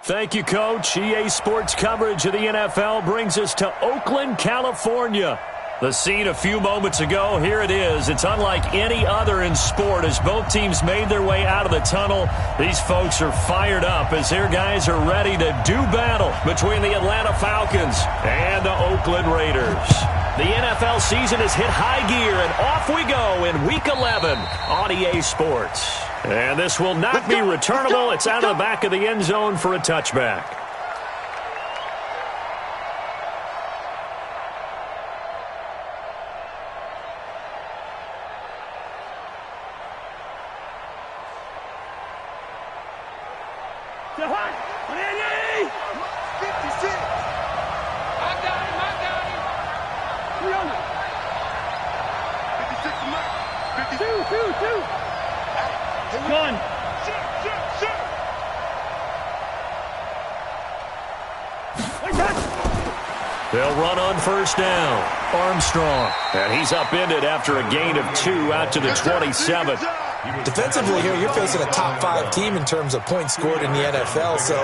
Thank you, Coach. EA Sports coverage of the NFL brings us to Oakland, California. The scene a few moments ago, here it is. It's unlike any other in sport as both teams made their way out of the tunnel. These folks are fired up as their guys are ready to do battle between the Atlanta Falcons and the Oakland Raiders. The NFL season has hit high gear, and off we go in Week 11 on EA Sports. And this will not be returnable. It's out of the back of the end zone for a touchback. They'll run on first down. Armstrong. And he's upended after a gain of 2 out to the 27. Defensively here, you're facing a top 5 team in terms of points scored in the NFL. So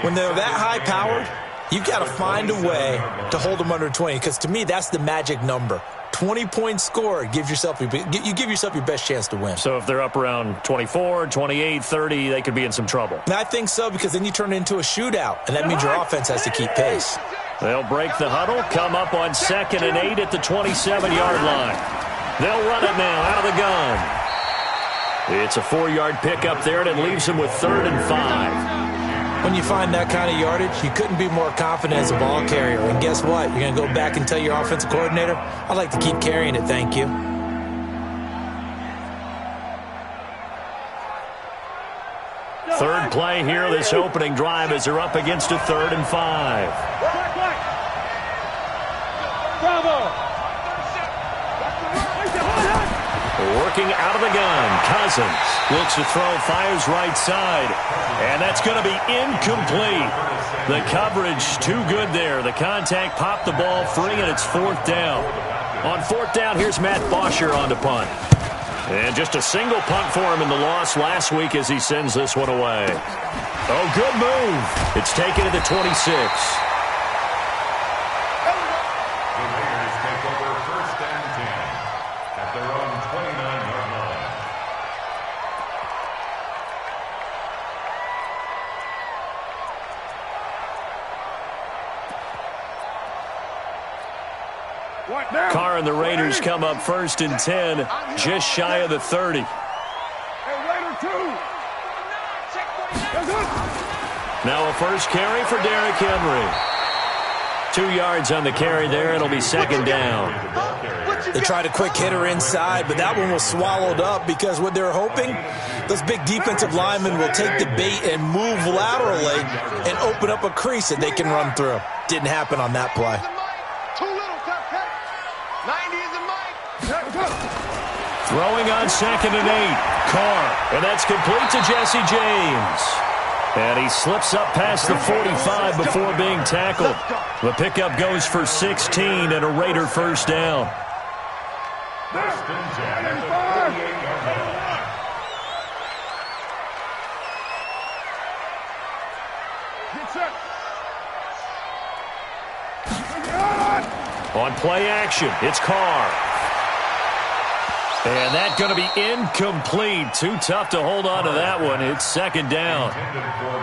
when they're that high-powered, you've got to find a way to hold them under 20. Because to me, that's the magic number. 20 points scored, you give yourself your best chance to win. So if they're up around 24, 28, 30, they could be in some trouble. And I think so, because then you turn it into a shootout, and that means your offense has to keep pace. They'll break the huddle, come up on 2nd and 8 at the 27-yard line. They'll run it now out of the gun. It's a 4-yard pickup there, and it leaves them with 3rd and 5. When you find that kind of yardage, you couldn't be more confident as a ball carrier. And guess what? You're going to go back and tell your offensive coordinator, I'd like to keep carrying it, thank you. Third play here, this opening drive, as they're up against a 3rd and 5. Working out of the gun. Cousins looks to throw, fires right side. And that's going to be incomplete. The coverage too good there. The contact popped the ball free, and it's 4th down. On 4th down, here's Matt Bosher on to punt. And just a single punt for him in the loss last week as he sends this one away. Oh, good move. It's taken at the 26. Carr and the Raiders come up 1st and 10, just shy of the 30. Now a first carry for Derrick Henry. 2 yards on the carry there. It'll be 2nd down. They tried a quick hitter inside, but that one was swallowed up because what they're hoping, those big defensive linemen will take the bait and move laterally and open up a crease that they can run through. Didn't happen on that play. Throwing on 2nd and 8. Carr. And that's complete to Jesse James. And he slips up past the 45 before being tackled. The pickup goes for 16 and a Raider first down. On play action, it's Carr. And that's going to be incomplete. Too tough to hold on to that one. It's 2nd down.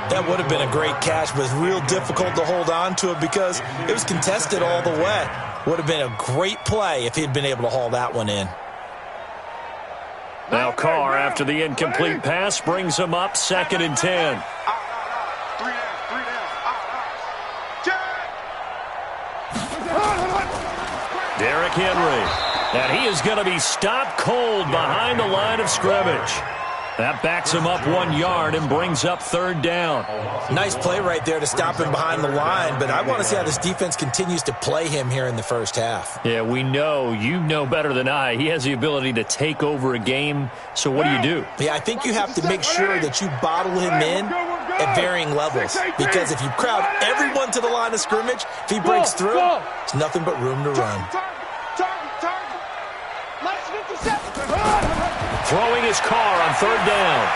That would have been a great catch, but it's real difficult to hold on to it because it was contested all the way. Would have been a great play if he'd been able to haul that one in. Now Carr, after the incomplete pass, brings him up 2nd and 10. Derrick Henry. And he is going to be stopped cold behind the line of scrimmage. That backs him up 1 yard and brings up 3rd down. Nice play right there to stop him behind the line, but I want to see how this defense continues to play him here in the first half. Yeah, we know. You know better than I. He has the ability to take over a game, so what do? Yeah, I think you have to make sure that you bottle him in at varying levels, because if you crowd everyone to the line of scrimmage, if he breaks through, it's nothing but room to run. Throwing his Carr on 3rd down.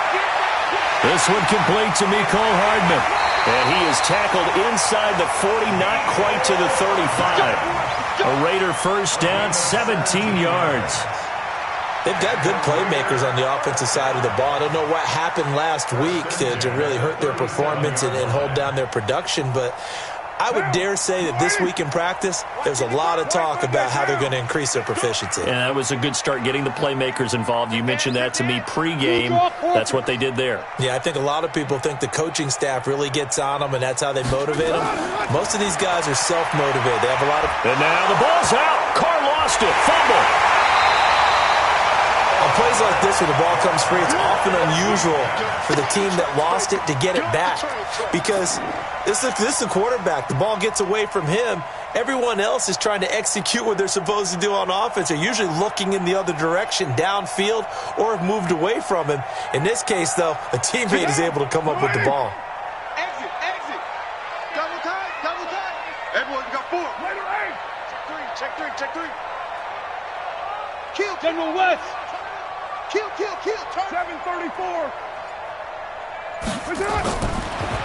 This one complete to Mecole Hardman. And he is tackled inside the 40, not quite to the 35. A Raider first down, 17 yards. They've got good playmakers on the offensive side of the ball. I don't know what happened last week to really hurt their performance and hold down their production, but I would dare say that this week in practice, there's a lot of talk about how they're going to increase their proficiency. And that was a good start, getting the playmakers involved. You mentioned that to me pregame. That's what they did there. Yeah, I think a lot of people think the coaching staff really gets on them, and that's how they motivate them. Most of these guys are self-motivated. They have a lot of... And now the ball's out. Carr lost it. Fumble. On plays like this where the ball comes free, it's often unusual for the team that lost it to get it back, because this is the quarterback. The ball gets away from him. Everyone else is trying to execute what they're supposed to do on offense. They're usually looking in the other direction, downfield, or have moved away from him. In this case, though, a teammate is able to come up with the ball. Exit. Double time. Everyone got 4. Check three. Kill, General West. Kill. 734.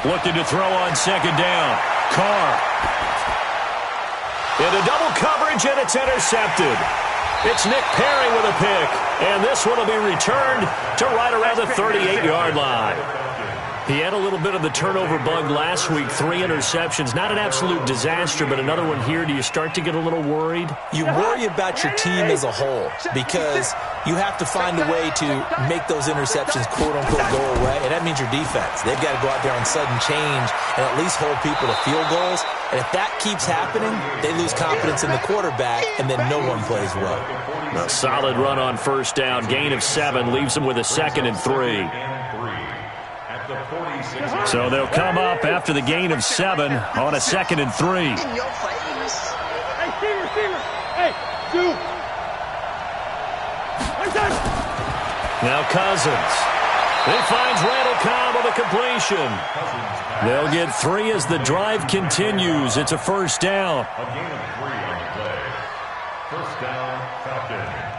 Looking to throw on second down. Carr. Into double coverage, and it's intercepted. It's Nick Perry with a pick, and this one will be returned to right around the 38-yard line. He had a little bit of the turnover bug last week, 3 interceptions. Not an absolute disaster, but another one here. Do you start to get a little worried? You worry about your team as a whole, because you have to find a way to make those interceptions, quote-unquote, go away, and that means your defense. They've got to go out there on sudden change and at least hold people to field goals. And if that keeps happening, they lose confidence in the quarterback, and then no one plays well. A solid run on first down. Gain of 7 leaves them with a 2nd and 3. So they'll come up after the gain of 7 on a 2nd and 3. In your face. Hey, receiver. Hey, dude. Now Cousins. He finds Randall Cobb with a completion. They'll get 3 as the drive continues. It's a first down. A gain of 3 on the play. First down, Falcons.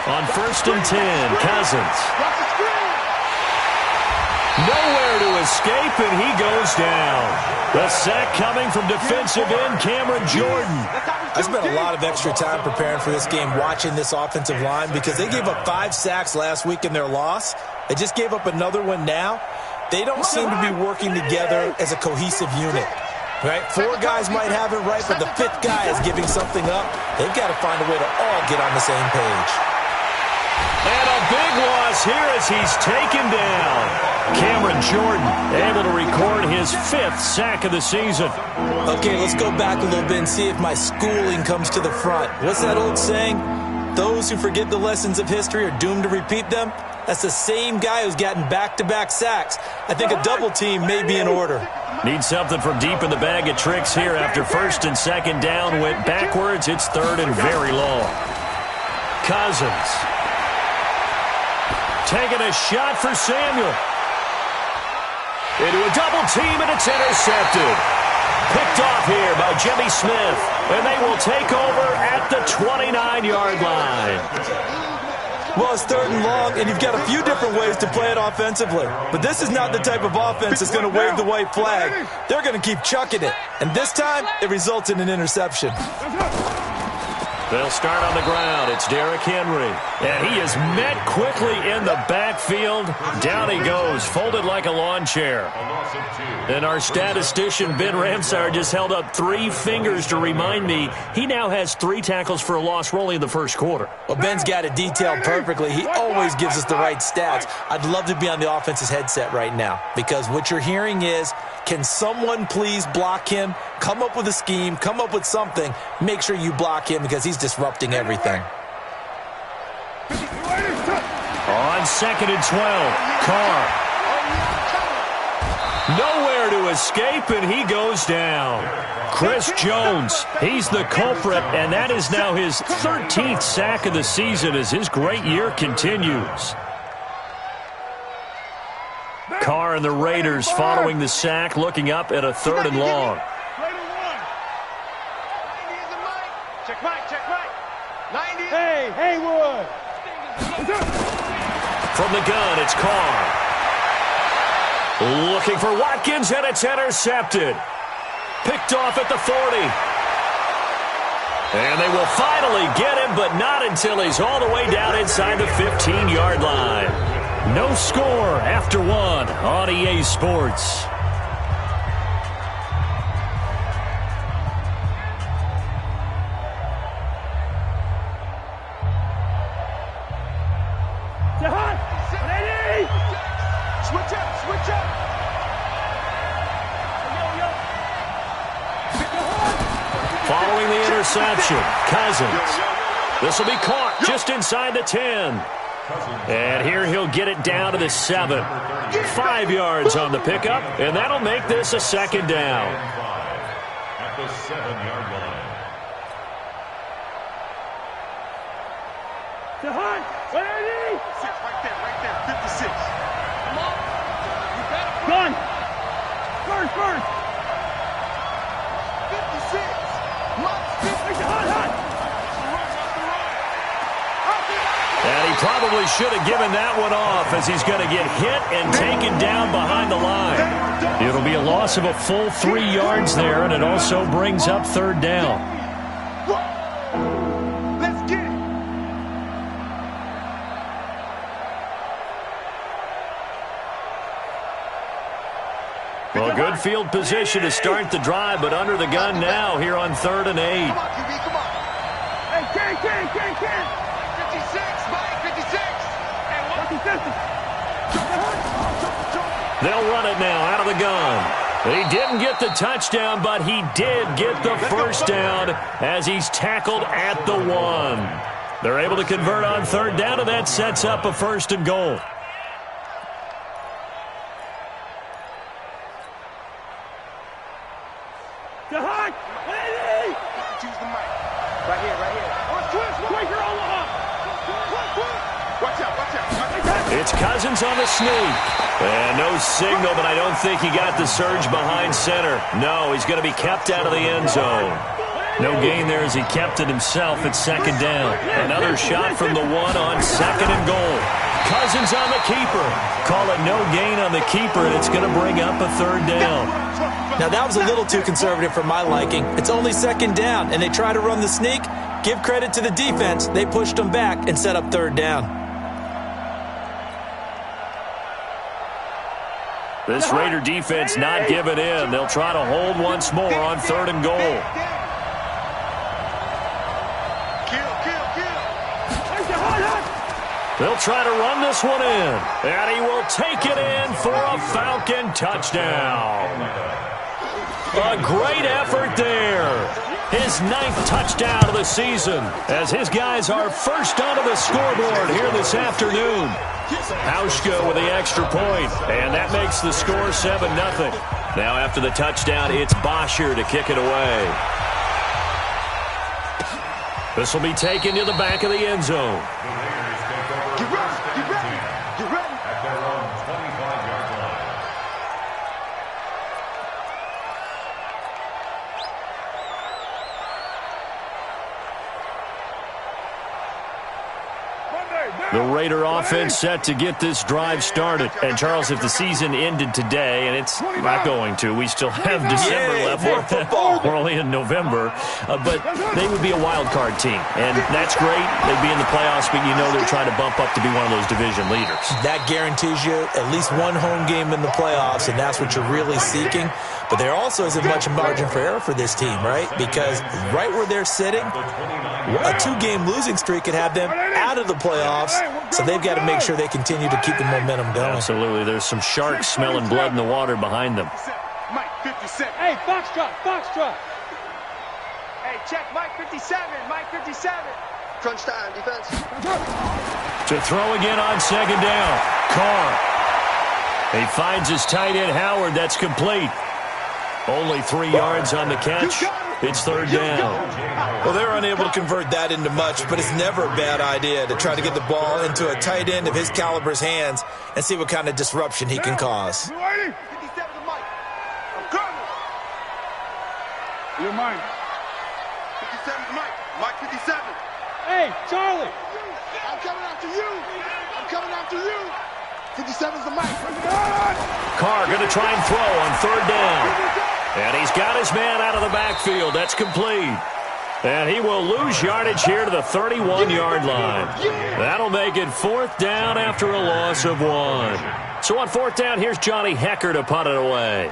On 1st and 10, Cousins. Nowhere to escape, and he goes down. The sack coming from defensive end Cameron Jordan. I spent a lot of extra time preparing for this game, watching this offensive line, because they gave up 5 sacks last week in their loss. They just gave up another one now. They don't seem to be working together as a cohesive unit. Right? 4 guys might have it right, but the 5th guy is giving something up. They've got to find a way to all get on the same page. And a big loss here as he's taken down. Cameron Jordan able to record his 5th sack of the season. Okay, let's go back a little bit and see if my schooling comes to the front. What's that old saying? Those who forget the lessons of history are doomed to repeat them. That's the same guy who's gotten back-to-back sacks. I think a double team may be in order. Need something from deep in the bag of tricks here after 1st and 2nd down. Went backwards. It's 3rd and very long. Cousins. Taking a shot for Samuel. Into a double team, and it's intercepted. Picked off here by Jimmy Smith. And they will take over at the 29-yard line. Well, it's 3rd and long, and you've got a few different ways to play it offensively. But this is not the type of offense that's going to wave the white flag. They're going to keep chucking it. And this time, it results in an interception. They'll start on the ground. It's Derrick Henry. And he is met quickly in the backfield. Down he goes, folded like a lawn chair. And our statistician, Ben Ramsar, just held up 3 fingers to remind me he now has 3 tackles for a loss only in the first quarter. Well, Ben's got it detailed perfectly. He always gives us the right stats. I'd love to be on the offense's headset right now, because what you're hearing is, can someone please block him? Come up with a scheme, come up with something. Make sure you block him, because he's disrupting everything. On 2nd and 12, Carr. Nowhere to escape, and he goes down. Chris Jones, he's the culprit, and that is now his 13th sack of the season as his great year continues. Carr and the Raiders following the sack, looking up at a 3rd and long. Check Mike, check Mike. 90. Hey, Haywood. From the gun, it's Carr. Looking for Watkins, and it's intercepted. Picked off at the 40. And they will finally get him, but not until he's all the way down inside the 15-yard line. No score after one on EA Sports. Switch up, switch up. Following the interception, Cousins. This will be caught just inside the 10. And here he'll get it down to the 7. 5 yards on the pickup, and that'll make this a second down. At the 7-yard line. Right there, 56. Come on. Gun. First. 56. And he probably should have given that one off, as he's going to get hit and taken down behind the line. It'll be a loss of a full 3 yards there, and it also brings up third down. Let's get it. Well, good field position to start the drive, but under the gun now here on 3rd and 8. Come on, QB, come on. Hey, Ken. 56, Mike, 56. They'll run it now out of the gun. He didn't get the touchdown, but he did get the first down as he's tackled at the 1. They're able to convert on 3rd down, and that sets up a 1st and goal. Choose the mic. Right here. Watch out. It's Cousins on the sneak. And no signal, but I don't think he got the surge behind center. No, he's going to be kept out of the end zone. No gain there as he kept it himself at 2nd down. Another shot from the 1 on 2nd and goal. Cousins on the keeper. Call it no gain on the keeper, and it's going to bring up a 3rd down. Now, that was a little too conservative for my liking. It's only 2nd down, and they try to run the sneak. Give credit to the defense. They pushed them back and set up 3rd down. This Raider defense not giving in. They'll try to hold once more on 3rd and goal. They'll try to run this one in, and he will take it in for a Falcon touchdown. A great effort there. His 9th touchdown of the season, as his guys are first onto the scoreboard here this afternoon. Hauschka with the extra point, and that makes the score 7-0. Now after the touchdown, it's Bosher to kick it away. This will be taken to the back of the end zone. Get ready. At their own 25-yard line. The Raider offense set to get this drive started. And, Charles, if the season ended today, and it's not going to, we still have December left. We're only in November. But they would be a wild card team. And that's great. They'd be in the playoffs, but you know they're trying to bump up to be one of those division leaders. That guarantees you at least one home game in the playoffs, and that's what you're really seeking. But there also isn't much margin for error for this team, right? Because right where they're sitting, a 2-game losing streak could have them out of the playoffs. So they've got to make sure they continue to keep the momentum going. Absolutely. There's some sharks smelling blood in the water behind them. Mike, 57. Hey, Foxtrot. Hey, check Mike 57. Mike 57. Crunch time, defense. To throw again on 2nd down. Carr. He finds his tight end, Howard. That's complete. Only 3 yards on the catch. It's 3rd down. Well, they're unable to convert that into much, but it's never a bad idea to try to get the ball into a tight end of his caliber's hands and see what kind of disruption he can cause. 57 to Mike. I'm coming. You're mine. 57 57's Mike. Mike 57. Hey, Charlie. I'm coming after you. I'm coming after you. 57's the Mike. Carr going to try and throw on third down. And he's got his man out of the backfield. That's complete. And he will lose yardage here to the 31-yard line. That'll make it fourth down after a loss of 1. So on fourth down, here's Johnny Hecker to punt it away.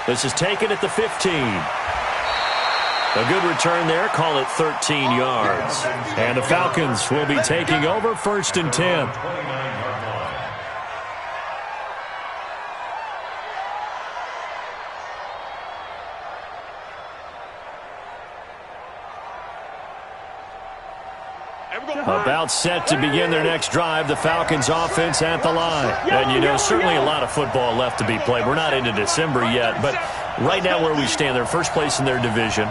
This is taken at the 15. A good return there. Call it 13 yards. And the Falcons will be taking over first and 10. About set to begin their next drive, the Falcons offense at the line. And, you know, certainly a lot of football left to be played. We're not into December yet, but right now where we stand, they're first place in their division,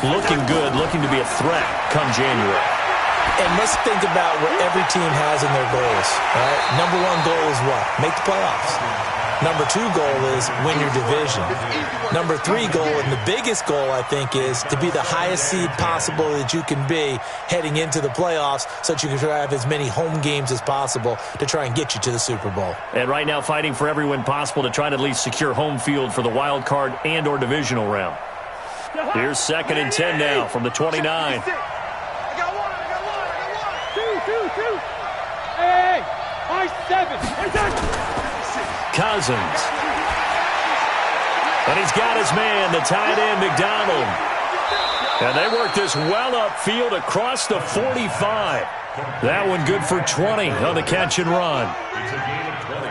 looking good, looking to be a threat come January. And let's think about what every team has in their goals. Right? Number one goal is what? Make the playoffs. Number two goal is win your division. Number three goal, and the biggest goal, I think, is to be the highest seed possible that you can be heading into the playoffs so that you can have as many home games as possible to try and get you to the Super Bowl. And right now fighting for every win possible to try to at least secure home field for the wild card and or divisional round. Here's second and 10 now from the 29. I got one. Two. Hey, my 7. Cousins. And he's got his man, the tight end, McDonald. And they work this well upfield across the 45. That one good for 20 on the catch and run.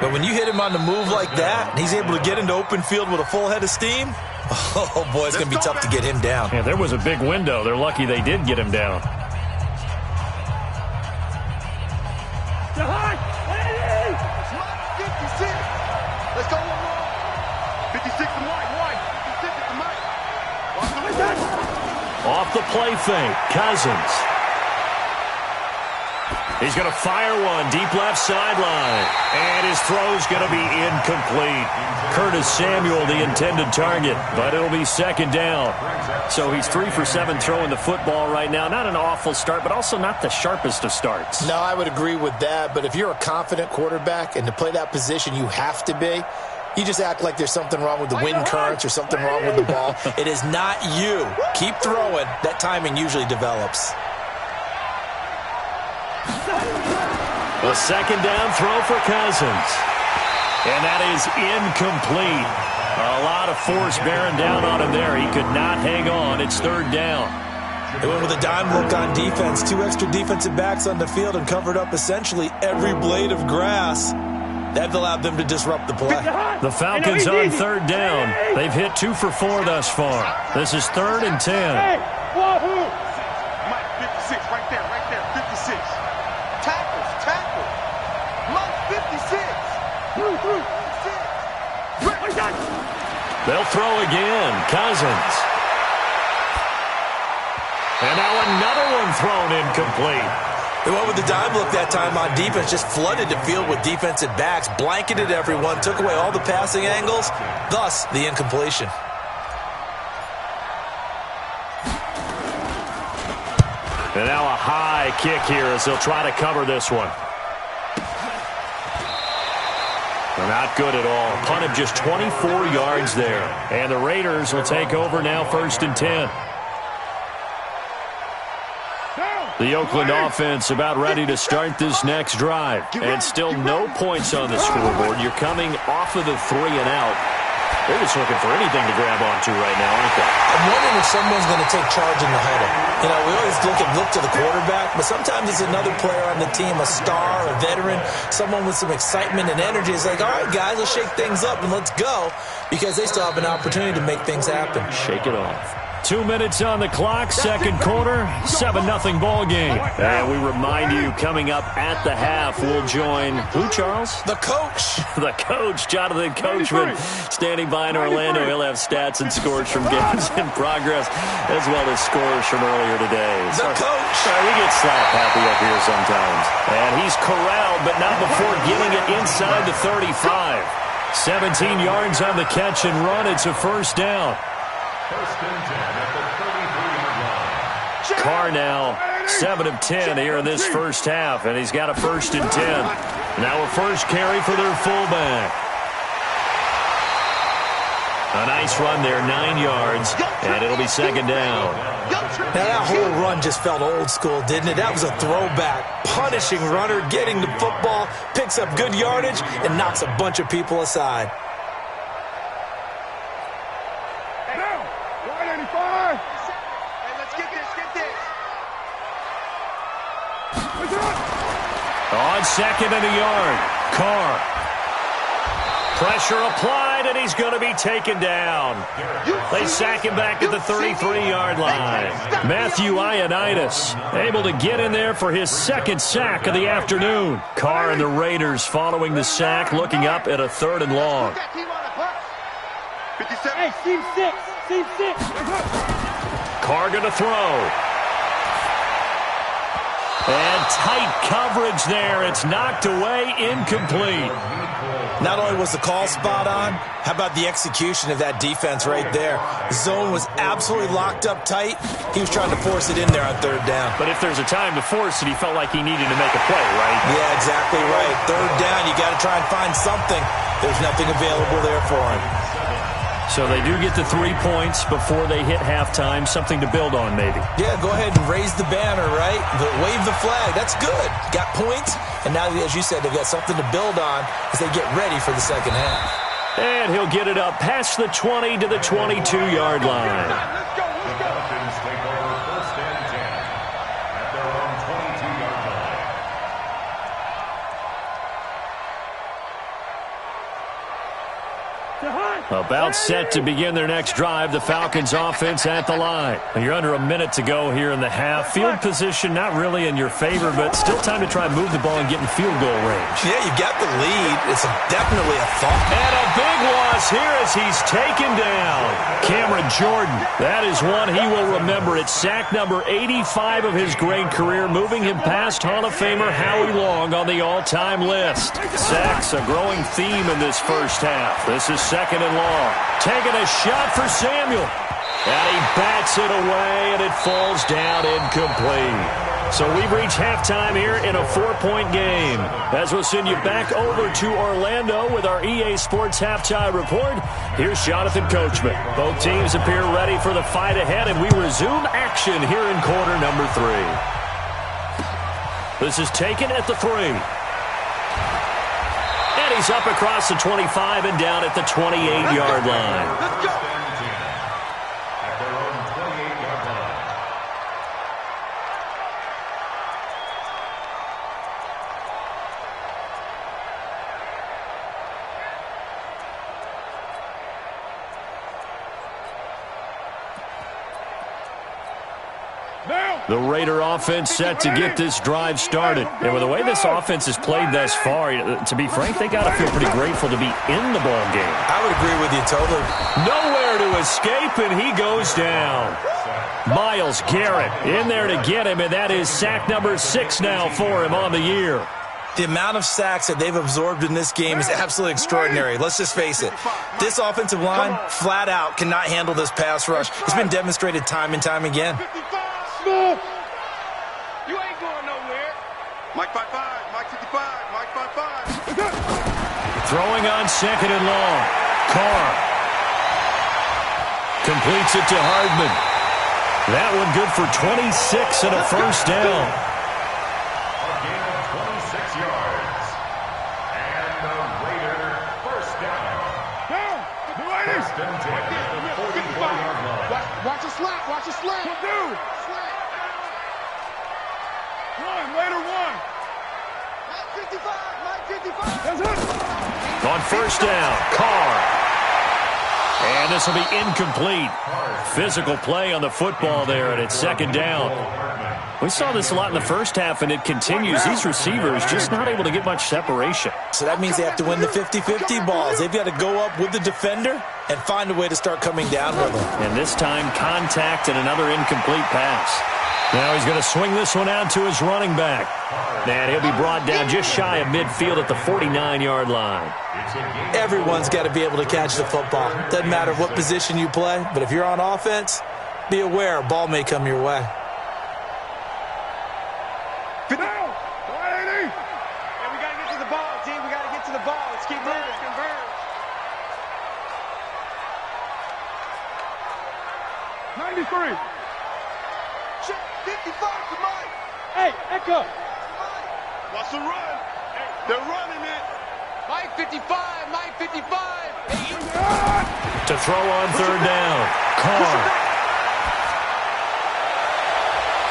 But when you hit him on the move like that, and he's able to get into open field with a full head of steam, oh, boy, it's going to be tough to get him down. Yeah, there was a big window. They're lucky they did get him down. Let's go one more. 56 to Mike. 56 to Mike. Off the play fake, Cousins. He's going to fire one deep left sideline. And his throw's going to be incomplete. Curtis Samuel, the intended target, but it'll be second down. So he's 3 for 7 throwing the football right now. Not an awful start, but also not the sharpest of starts. No, I would agree with that. But if you're a confident quarterback and to play that position you have to be, you just act like there's something wrong with the wind currents or something wrong with the ball. It is not you. Keep throwing. That timing usually develops. A second down throw for Cousins. And that is incomplete. A lot of force bearing down on him there. He could not hang on. It's third down. They went with a dime look on defense. 2 extra defensive backs on the field and covered up essentially every blade of grass. That allowed them to disrupt the play. The Falcons on third down. They've hit 2 for 4 thus far. This is third and 10. Hey, wahoo! Mike 56, right there, 56. Tackle. Mike 56. They'll throw again. Cousins. And now another one thrown incomplete. They went with the dime look that time on defense, just flooded the field with defensive backs, blanketed everyone, took away all the passing angles, thus the incompletion. And now a high kick here as they'll try to cover this one. They're not good at all. Punt of just 24 yards there. And the Raiders will take over now first and 10. The Oakland offense about ready to start this next drive. And still no points on the scoreboard. You're coming off of the 3 and out. They're just looking for anything to grab onto right now, aren't they? I'm wondering if someone's going to take charge in the huddle. You know, we always look to the quarterback, but sometimes it's another player on the team, a star, a veteran, someone with some excitement and energy. It's like, all right, guys, let's shake things up and let's go, because they still have an opportunity to make things happen. Shake it off. 2 minutes on the clock, second quarter, 7-0 ball game. And we remind you, coming up at the half, we'll join who, Charles? The coach. The coach, Jonathan Coachman, standing by in Orlando. He'll have stats and scores from games in progress, as well as scores from earlier today. The coach. We get slap happy up here sometimes. And he's corralled, but not before getting it inside the 35. 17 yards on the catch and run. It's a first down. First and 10 at the 33-yard line. Carr now 7 of 10 here in this first half, and he's got a first and 10. Now a first carry for their fullback. A nice run there, 9 yards, and it'll be second down. Now that whole run just felt old school, didn't it? That was a throwback. Punishing runner, getting the football, picks up good yardage, and knocks a bunch of people aside. On second and a yard, Carr. Pressure applied, and he's going to be taken down. They sack him back at the 33-yard line. Matthew Ioannidis able to get in there for his second sack of the afternoon. Carr and the Raiders following the sack, looking up at a 3rd and long. Hey, seam 6, seam 6. Carr going to throw. And tight coverage there. It's knocked away, incomplete. Not only was the call spot on, how about the execution of that defense right there? Zone was absolutely locked up tight. He was trying to force it in there on 3rd down. But if there's a time to force it, he felt like he needed to make a play, right? Yeah, exactly right. 3rd down, you got to try and find something. There's nothing available there for him. So they do get the 3 points before they hit halftime, something to build on maybe. Yeah, go ahead and raise the banner, right? Wave the flag. That's good. Got points, and now, as you said, they've got something to build on as they get ready for the second half. And he'll get it up past the 20 to the 22-yard line. The Falcons take over first and 10 at their own 22-yard line. About set to begin their next drive, the Falcons offense at the line. You're under a minute to go here in the half. Field position not really in your favor, but still time to try and move the ball and get in field goal range. Yeah, you got the lead. It's definitely a thought. And a big loss here as he's taken down. Cameron Jordan, that is one he will remember. It's sack number 85 of his great career, moving him past Hall of Famer Howie Long on the all-time list. Sacks a growing theme in this first half. This is second and long. Taking a shot for Samuel. And he bats it away, and it falls down incomplete. So we've reached halftime here in a 4-point game. As we'll send you back over to Orlando with our EA Sports Halftime Report, here's Jonathan Coachman. Both teams appear ready for the fight ahead, and we resume action here in quarter number 3. This is taken at the 3. And he's up across the 25 and down at the 28-yard line. Let's go. At their own 28-yard line. The Raider offense set to get this drive started. And with the way this offense has played thus far, to be frank, they got to feel pretty grateful to be in the ball game. I would agree with you totally. Nowhere to escape, and he goes down. Myles Garrett in there to get him, and that is sack number 6 now for him on the year. The amount of sacks that they've absorbed in this game is absolutely extraordinary. Let's just face it. This offensive line, flat out, cannot handle this pass rush. It's been demonstrated time and time again. You ain't going nowhere. Mike 5-5, Mike 55, Mike 5-5. Throwing on second and long. Carr completes it to Hardman. That one good for 26 and a first down. A gain of 26 yards. And the Raider first down. First and 10 at the 44-yard line. Watch a slant, watch a slant. Dude. Run, Raider 1. Mike 55, Mike 55. On first down, Carr. And this will be incomplete. Physical play on the football there, and it's second down. We saw this a lot in the first half, and it continues. These receivers just not able to get much separation. So that means they have to win the 50-50 balls. They've got to go up with the defender and find a way to start coming down with them. And this time, contact and another incomplete pass. Now he's going to swing this one out to his running back. And he'll be brought down just shy of midfield at the 49-yard line. Everyone's got to be able to catch the football. Doesn't matter what position you play, but if you're on offense, be aware a ball may come your way. And we got to get to the ball, team. We got to get to the ball. Let's keep moving. Converge. 93. 55 to Mike. Hey, Echo. Watch the run. They're running it. Mike 55. Mike 55. To throw on third down. Carr.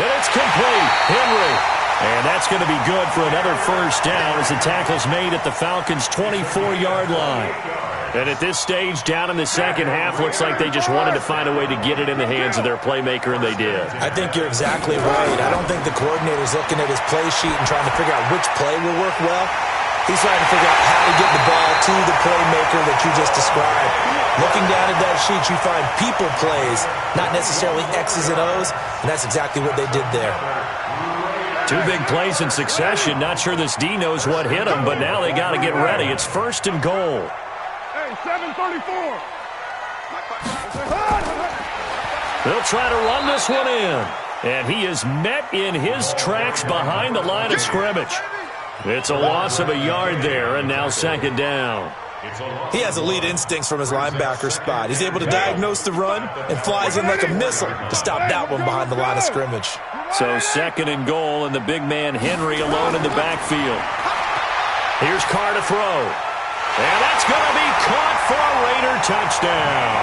And it's complete. Henry. And that's going to be good for another first down as the tackle's made at the Falcons' 24-yard line. And at this stage, down in the second half, looks like they just wanted to find a way to get it in the hands of their playmaker, and they did. I think you're exactly right. I don't think the coordinator's looking at his play sheet and trying to figure out which play will work well. He's trying to figure out how to get the ball to the playmaker that you just described. Looking down at that sheet, you find people plays, not necessarily X's and O's, and that's exactly what they did there. Two big plays in succession. Not sure this D knows what hit him, but now they got to get ready. It's first and goal. Hey, 734. They'll try to run this one in. And he is met in his tracks behind the line of scrimmage. It's a loss of a yard there, and now second down. He has elite instincts from his linebacker spot. He's able to diagnose the run and flies in like a missile to stop that one behind the line of scrimmage. So second and goal, and the big man Henry alone in the backfield. Here's Carr to throw. And that's going to be caught for a Raider touchdown.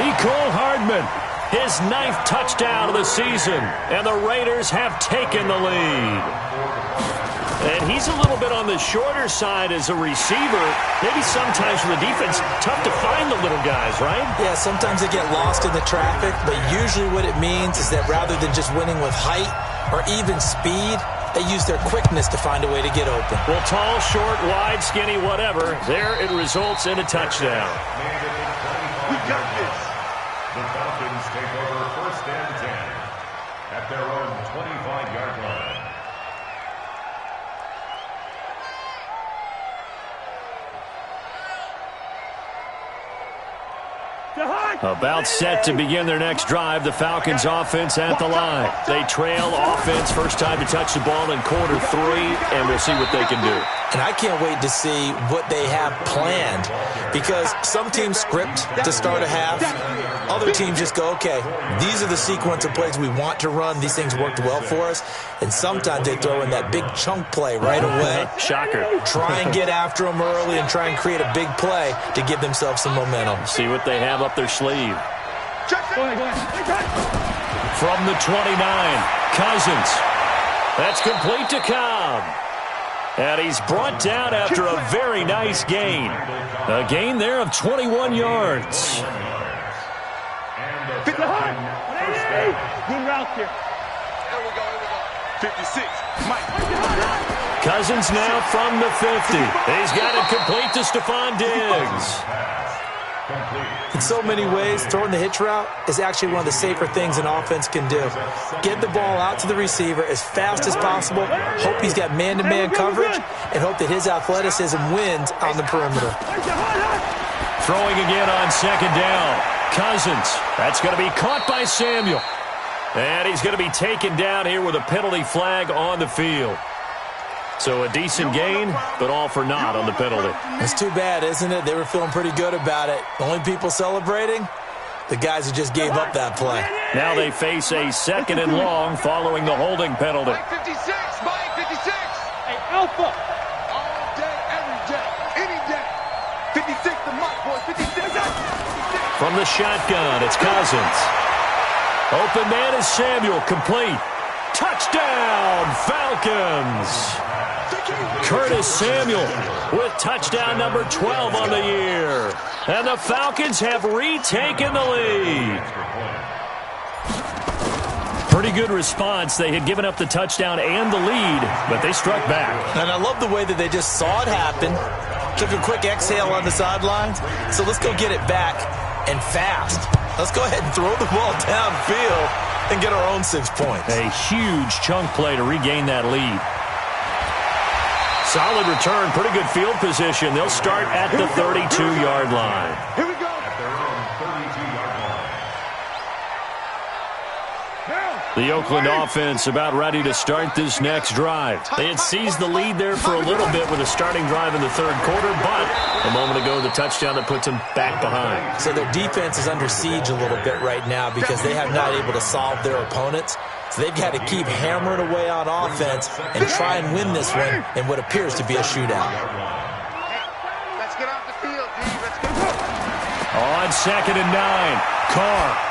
Mecole Hardman, his 9th touchdown of the season, and the Raiders have taken the lead. And he's a little bit on the shorter side as a receiver. Maybe sometimes for the defense, tough to find the little guys, right? Yeah, sometimes they get lost in the traffic, but usually what it means is that rather than just winning with height or even speed, they use their quickness to find a way to get open. Well, tall, short, wide, skinny, whatever, there it results in a touchdown. We got this. The Falcons take over first and 10 at their own 25-yard line. About set to begin their next drive, the Falcons offense at the line. They trail offense, first time to touch the ball in quarter 3, and we'll see what they can do. And I can't wait to see what they have planned, because some teams script to start a half. Other teams just go, okay, these are the sequence of plays we want to run. These things worked well for us. And sometimes they throw in that big chunk play right away. Shocker. Try and get after them early and try and create a big play to give themselves some momentum. See what they have up their sleeve. Go ahead. From the 29, Cousins. That's complete to Cobb. And he's brought down after a very nice gain. A gain there of 21 yards. Good route here. Here we go. 56. Mike. Cousins now from the 50. He's got it complete to Stephon Diggs. In so many ways, throwing the hitch route is actually one of the safer things an offense can do. Get the ball out to the receiver as fast as possible, hope he's got man-to-man coverage, and hope that his athleticism wins on the perimeter. Throwing again on second down. Cousins. That's going to be caught by Samuel. And he's going to be taken down here with a penalty flag on the field. So a decent gain, but all for naught on the penalty. It's too bad, isn't it? They were feeling pretty good about it. The only people celebrating, the guys who just gave up that play. Now they face a second and long following the holding penalty. Mike 56. Mike 56. Hey, Alpha. All day, every day, any day. 56 to Mike, boy. 56. From the shotgun, it's Cousins. Open man is Samuel, complete. Touchdown, Falcons. Curtis Samuel with touchdown number 12 on the year. And the Falcons have retaken the lead. Pretty good response. They had given up the touchdown and the lead, but they struck back. And I love the way that they just saw it happen, took a quick exhale on the sidelines. So let's go get it back and fast. Let's go ahead and throw the ball downfield and get our own 6 points. A huge chunk play to regain that lead. Solid return, pretty good field position. They'll start at the 32-yard line. Here we go. At their own 32-yard line. The Oakland offense about ready to start this next drive. They had seized the lead there for a little bit with a starting drive in the third quarter, but a moment ago the touchdown that puts them back behind. So their defense is under siege a little bit right now because they have not able to solve their opponents. So they've got to keep hammering away on offense and try and win this one in what appears to be a shootout. Let's get off the field, D. Let's go. On 2nd and 9, Carr.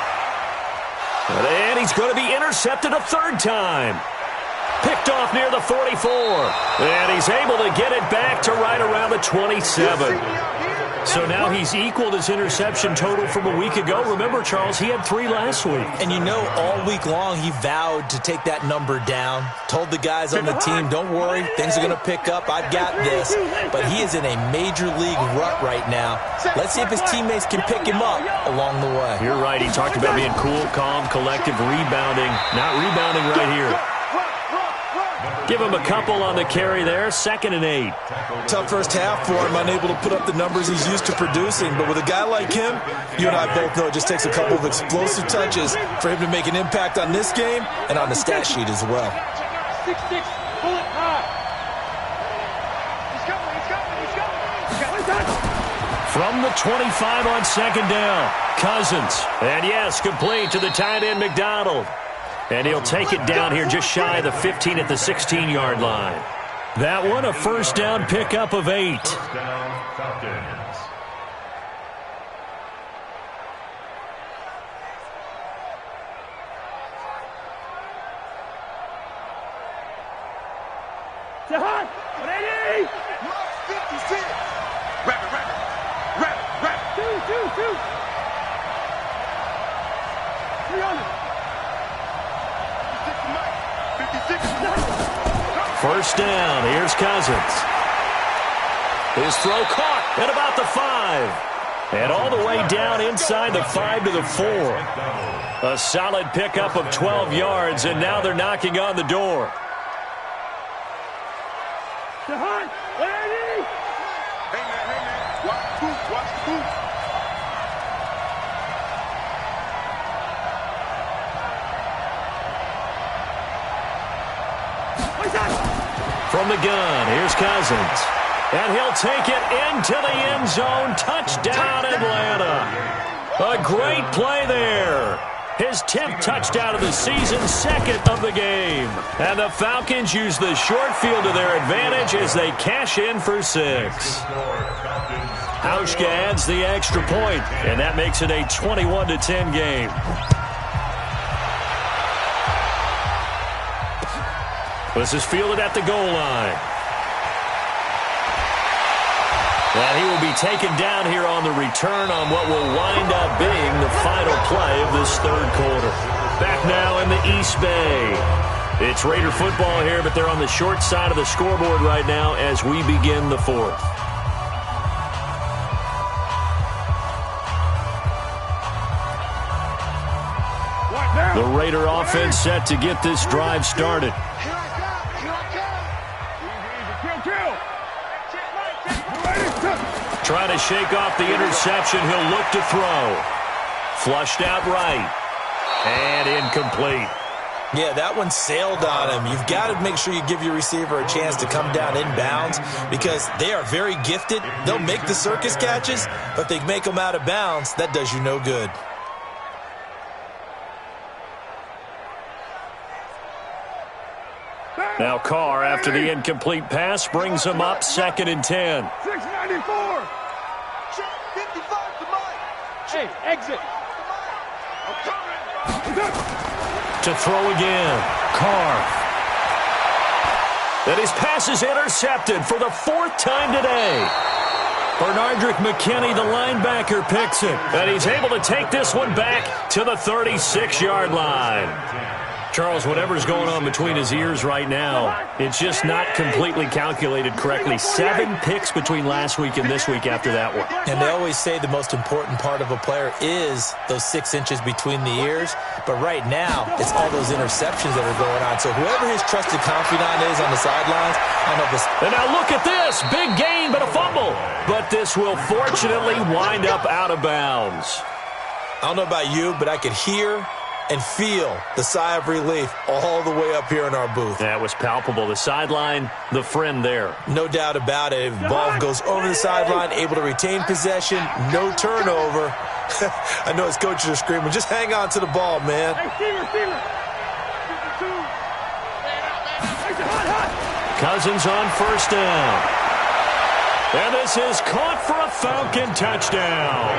And he's going to be intercepted a third time. Picked off near the 44. And he's able to get it back to right around the 27. So now he's equaled his interception total from a week ago. Remember, Charles, he had 3 last week. And you know, all week long he vowed to take that number down. Told the guys on the team, don't worry, things are going to pick up. I've got this. But he is in a major league rut right now. Let's see if his teammates can pick him up along the way. You're right. He talked about being cool, calm, collective, rebounding. Not rebounding right here. Give him a couple on the carry there. 2nd and 8. Tough first half for him, unable to put up the numbers he's used to producing. But with a guy like him, you and I both know it just takes a couple of explosive touches for him to make an impact on this game and on the stat sheet as well. 6-6, pull it high. He's coming. From the 25 on 2nd down, Cousins. And yes, complete to the tight end, McDonald. And he'll take it down here just shy of the 15 at the 16-yard line. That one, a first down pickup of 8. First down, Falcons. Jahan, ready? 56. Wrap it. 2. 300. 56. First down, here's Cousins. His throw caught at about the 5. And all the way down inside the 5 to the 4. A solid pickup of 12 yards, and now they're knocking on the door. Jahan, ready? Hey, man. Watch the boot. From the gun, here's Cousins. And he'll take it into the end zone. Touchdown, Atlanta. A great play there. His 10th touchdown of the season, 2nd of the game. And the Falcons use the short field to their advantage as they cash in for 6. Hauschka adds the extra point, and that makes it a 21-10 game. This is fielded at the goal line. And he will be taken down here on the return on what will wind up being the final play of this third quarter. Back now in the East Bay. It's Raider football here, but they're on the short side of the scoreboard right now as we begin the 4th. The Raider offense set to get this drive started. Trying to shake off the interception. He'll look to throw. Flushed out right. And incomplete. Yeah, that one sailed on him. You've got to make sure you give your receiver a chance to come down inbounds because they are very gifted. They'll make the circus catches, but they make them out of bounds. That does you no good. Now Carr, after the incomplete pass, brings him up 2nd and 10. 694. 55 to Mike. Hey, exit. I'm coming. To throw again, Carr. And his pass is intercepted for the 4th time today. Bernardrick McKinney, the linebacker, picks it. And he's able to take this one back to the 36-yard line. Charles, whatever's going on between his ears right now, it's just not completely calculated correctly. 7 picks between last week and this week after that one. And they always say the most important part of a player is those 6 inches between the ears. But right now, it's all those interceptions that are going on. So whoever his trusted confidant is on the sidelines, I know this. And now look at this. Big gain, but a fumble. But this will fortunately wind up out of bounds. I don't know about you, but I could hear and feel the sigh of relief all the way up here in our booth. That was palpable. The sideline, the friend there. No doubt about it. Ball goes over the sideline, able to retain possession, no turnover. I know his coaches are screaming, just hang on to the ball, man. Cousins on first down. And this is caught for a Falcon touchdown.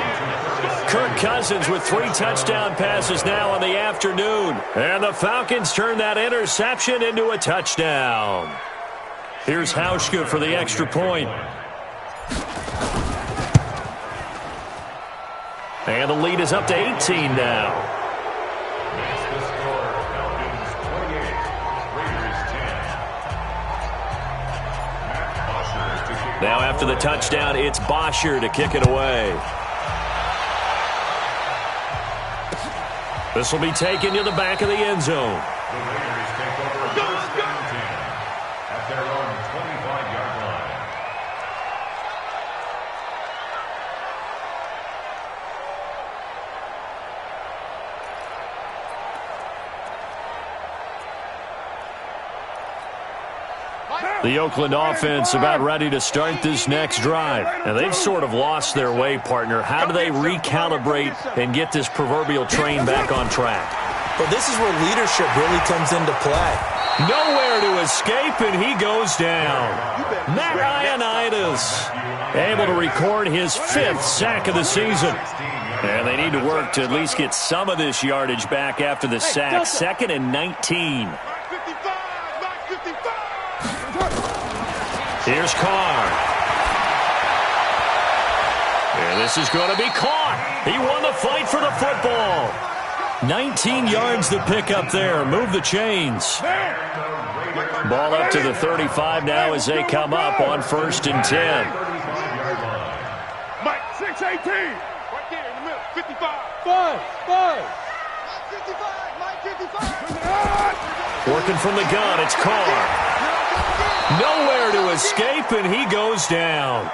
Kirk Cousins with 3 touchdown passes now on the afternoon. And the Falcons turn that interception into a touchdown. Here's Hauschka for the extra point. And the lead is up to 18 now. Now after the touchdown, it's Bosher to kick it away. This will be taken to the back of the end zone. The Raiders take over first and 10 at their own 25-yard line. The Oakland offense about ready to start this next drive. And they've sort of lost their way, partner. How do they recalibrate and get this proverbial train back on track? Well, this is where leadership really comes into play. Nowhere to escape, and he goes down. Matt Ioannidis able to record his 5th sack of the season. And they need to work to at least get some of this yardage back after the sack. 2nd and 19. Here's Carr. And this is going to be caught. He won the fight for the football. 19 yards to pick up there. Move the chains. Ball up to the 35 now as they come up on 1st and 10. Mike, 6-18. Right there in the middle. 55. 5. 55. Mike, 55. Working from the gun, it's Carr. Nowhere to escape, and he goes down.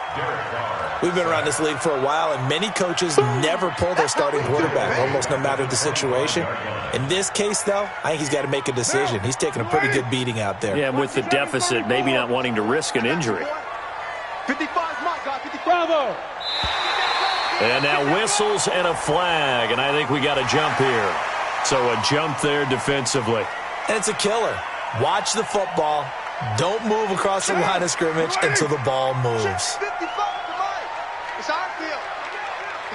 We've been around this league for a while, and many coaches never pull their starting quarterback, almost no matter the situation. In this case, though, I think he's got to make a decision. He's taking a pretty good beating out there. Yeah, with the deficit, maybe not wanting to risk an injury. 55, Mike, 55. Bravo. And now whistles and a flag, and I think we got a jump here. So a jump there defensively. And it's a killer. Watch the football. Don't move across the line of scrimmage until the ball moves. 55 to Mike. It's our field.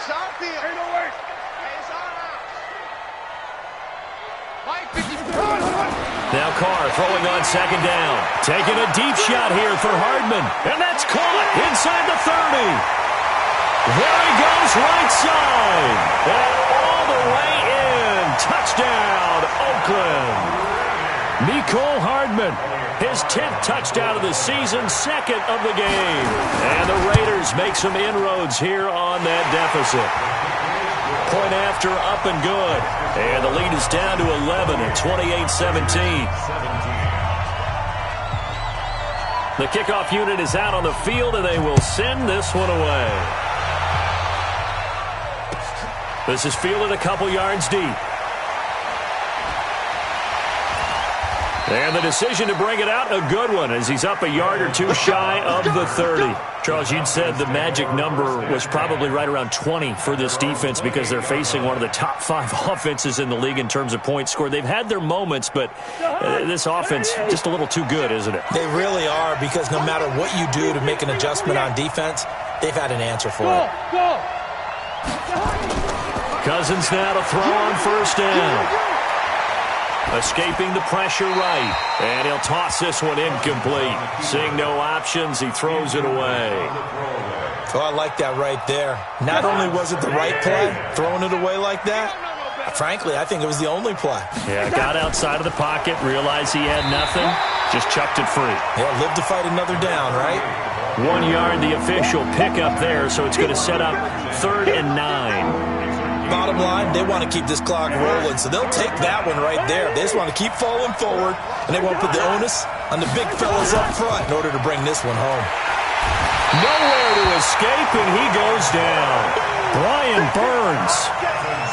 It's our field. Ain't no way. Hey, it's our house. Mike, 55. Now Carr throwing on 2nd down. Taking a deep shot here for Hardman. And that's caught inside the 30. There he goes right side. And all the way in. Touchdown, Oakland. Mecole Hardman. His 10th touchdown of the season, 2nd of the game. And the Raiders make some inroads here on that deficit. Point after, up and good. And the lead is down to 11 at 28-17. The kickoff unit is out on the field, and they will send this one away. This is fielded a couple yards deep. And the decision to bring it out, a good one, as he's up a yard or two shy of the 30. Charles, you'd said the magic number was probably right around 20 for this defense because they're facing one of the top 5 offenses in the league in terms of points scored. They've had their moments, but this offense just a little too good, isn't it? They really are, because no matter what you do to make an adjustment on defense, they've had an answer for it. Cousins now to throw on 1st down. Escaping the pressure right. And he'll toss this one incomplete. Seeing no options, he throws it away. Oh, I like that right there. Not only was it the right play, throwing it away like that, frankly, I think it was the only play. Yeah, got outside of the pocket, realized he had nothing, just chucked it free. Yeah, live to fight another down, right? 1 yard, the official pickup there, so it's going to set up 3rd and 9. Bottom line, they want to keep this clock rolling, so they'll take that one right there. They just want to keep falling forward, and they want to put the onus on the big fellas up front in order to bring this one home. Nowhere to escape, and he goes down. Brian Burns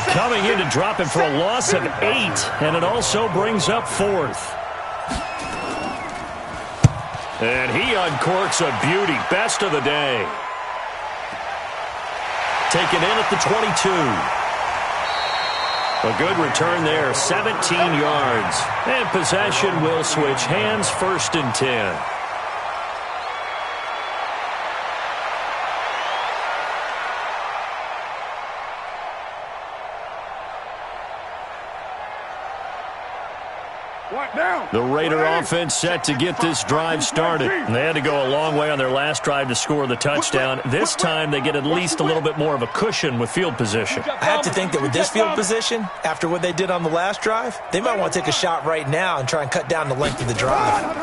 coming in to drop him for a loss of 8, and it also brings up 4th. And he uncorks a beauty. Best of the day. Taken in at the 22. A good return there, 17 yards. And possession will switch hands, 1st and 10. The Raider offense set to get this drive started. They had to go a long way on their last drive to score the touchdown. This time they get at least a little bit more of a cushion with field position. I have to think that with this field position, after what they did on the last drive, they might want to take a shot right now and try and cut down the length of the drive.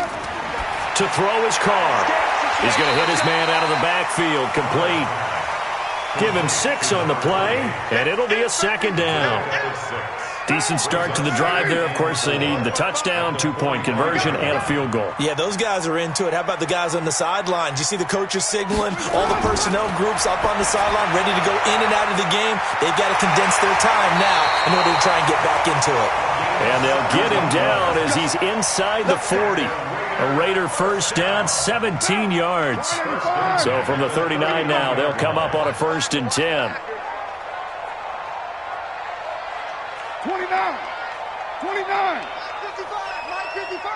To throw his car. He's going to hit his man out of the backfield. Complete. Give him 6 on the play, and it'll be a 2nd down. Decent start to the drive there. Of course, they need the touchdown, 2-point conversion, and a field goal. Yeah, those guys are into it. How about the guys on the sidelines? You see the coaches signaling, all the personnel groups up on the sideline, ready to go in and out of the game. They've got to condense their time now in order to try and get back into it. And they'll get him down as he's inside the 40. A Raider 1st down, 17 yards. So from the 39 now, they'll come up on a 1st and 10. 29, 59, 55.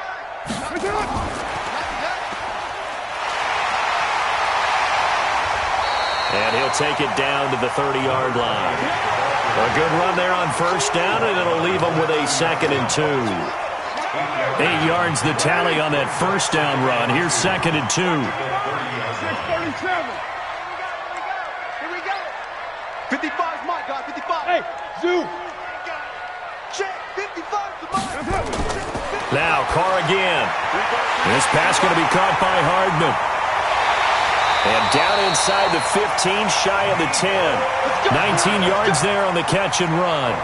And he'll take it down to the 30-yard line. A good run there on 1st down, and it'll leave them with a 2nd and 2. 8 yards the tally on that 1st down run. Here's 2nd and 2. 6:37. Here we go. 55's my guy, 55. Hey, Zoo. Check, 55's the mark. Now, Carr again. This pass going to be caught by Hardman. And down inside the 15, shy of the 10. 19 yards there on the catch and run.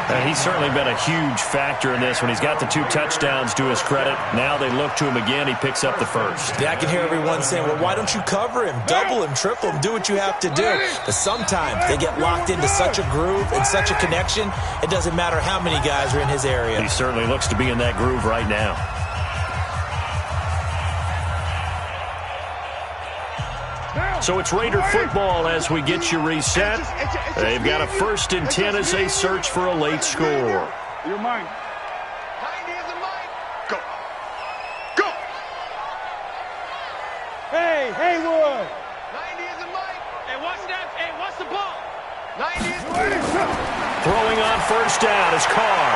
And he's certainly been a huge factor in this when he's got the 2 touchdowns to his credit. Now they look to him again. He picks up the 1st. Yeah, I can hear everyone saying, well, why don't you cover him, double him, triple him, do what you have to do. But sometimes they get locked into such a groove and such a connection, it doesn't matter how many guys are in his area. He certainly looks to be in that groove right now. So it's Raider football as we get you reset. They've got a 1st and 10 as they search for a late score. You're mine. 90 is a mic. Go. Go. Hey, Haywood. 90 is a mic. Hey, what's that? Hey, what's the ball? 90 is a mic. Throwing on 1st down is Carr.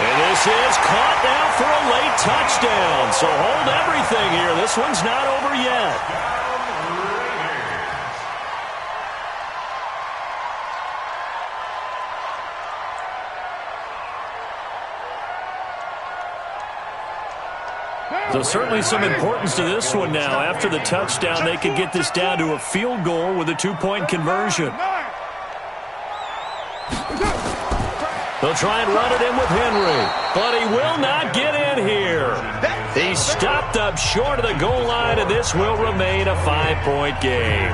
And this is caught now for a late touchdown. So hold everything here. This one's not over yet. So certainly some importance to this one now. After the touchdown, they could get this down to a field goal with a 2-point conversion. They'll try and run it in with Henry, but he will not get in here. He's stopped up short of the goal line, and this will remain a 5-point game.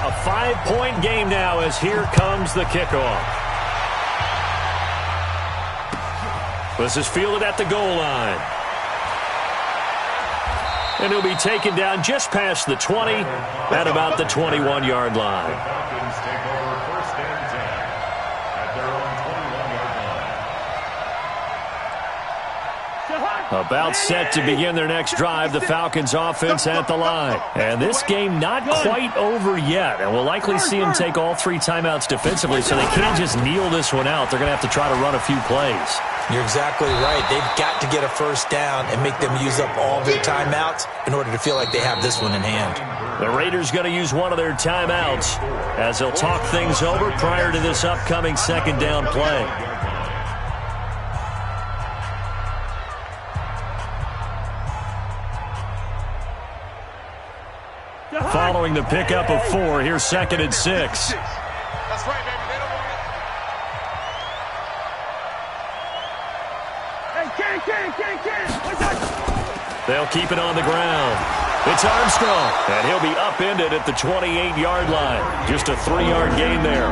A 5-point game now as here comes the kickoff. This is fielded at the goal line. And he'll be taken down just past the 20 at about the 21-yard line. Falcons take over 1st and 10 at their own 21-yard line. About set to begin their next drive, the Falcons offense at the line. And this game not quite over yet. And we'll likely see them take all 3 timeouts defensively, so they can't just kneel this one out. They're going to have to try to run a few plays. You're exactly right. They've got to get a first down and make them use up all their timeouts in order to feel like they have this one in hand. The Raiders going to use one of their timeouts as they'll talk things over prior to this upcoming second down play. Following the pickup of 4, here's 2nd and 6. That's right, baby. They don't want it. They'll keep it on the ground. It's Armstrong, and he'll be upended at the 28-yard line. Just a 3-yard gain there.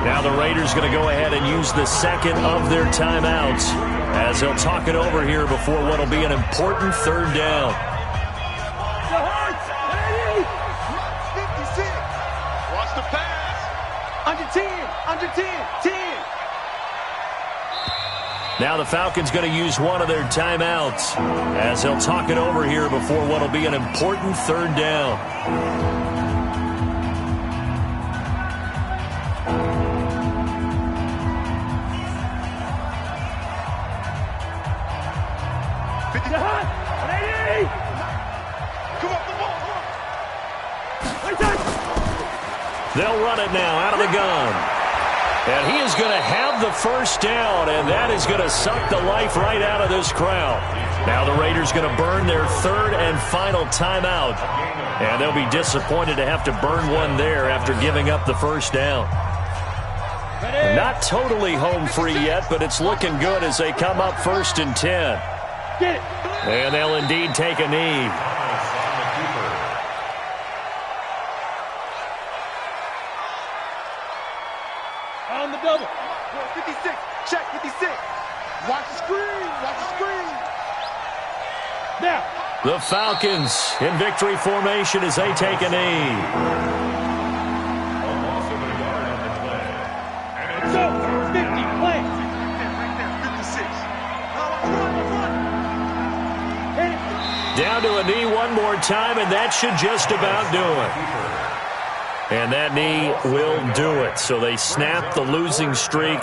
Now the Raiders going to go ahead and use the second of their timeouts as they'll talk it over here before what will be an important 3rd down. Watch the pass. Under 10, under 10, 10. Now the Falcons going to use one of their timeouts as they'll talk it over here before what will be an important 3rd down. They'll run it now out of the gun. And he is going to have the first down, and that is going to suck the life right out of this crowd. Now the Raiders going to burn their 3rd and final timeout, and they'll be disappointed to have to burn one there after giving up the first down. Not totally home free yet, but it's looking good as they come up 1st and 10. And they'll indeed take a knee. On the double. 56. Check 56. Watch the screen. Watch the screen. Now. The Falcons in victory formation as they take a knee. So, 50. Play. Right there. 56. Down to a knee one more time, and that should just about do it. And that knee will do it. So they snap the losing streak.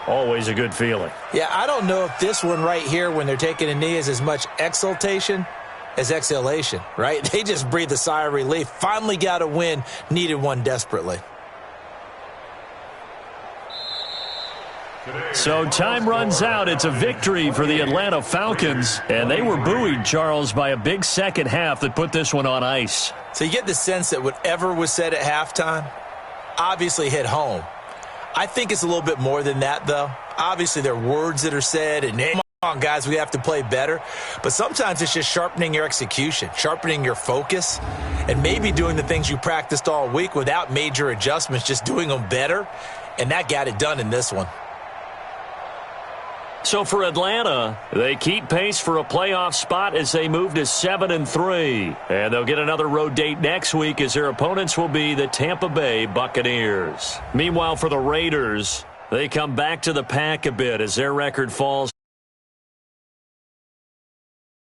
Always a good feeling. Yeah, I don't know if this one right here when they're taking a knee is as much exultation as exhalation, right? They just breathe a sigh of relief. Finally got a win. Needed one desperately. So time runs out. It's a victory for the Atlanta Falcons. And they were buoyed, Charles, by a big second half that put this one on ice. So you get the sense that whatever was said at halftime obviously hit home. I think it's a little bit more than that, though. Obviously, there are words that are said, and come on, guys, we have to play better. But sometimes it's just sharpening your execution, sharpening your focus, and maybe doing the things you practiced all week without major adjustments, just doing them better. And that got it done in this one. So for Atlanta, they keep pace for a playoff spot as they move to 7-3. And they'll get another road date next week as their opponents will be the Tampa Bay Buccaneers. Meanwhile, for the Raiders, they come back to the pack a bit as their record falls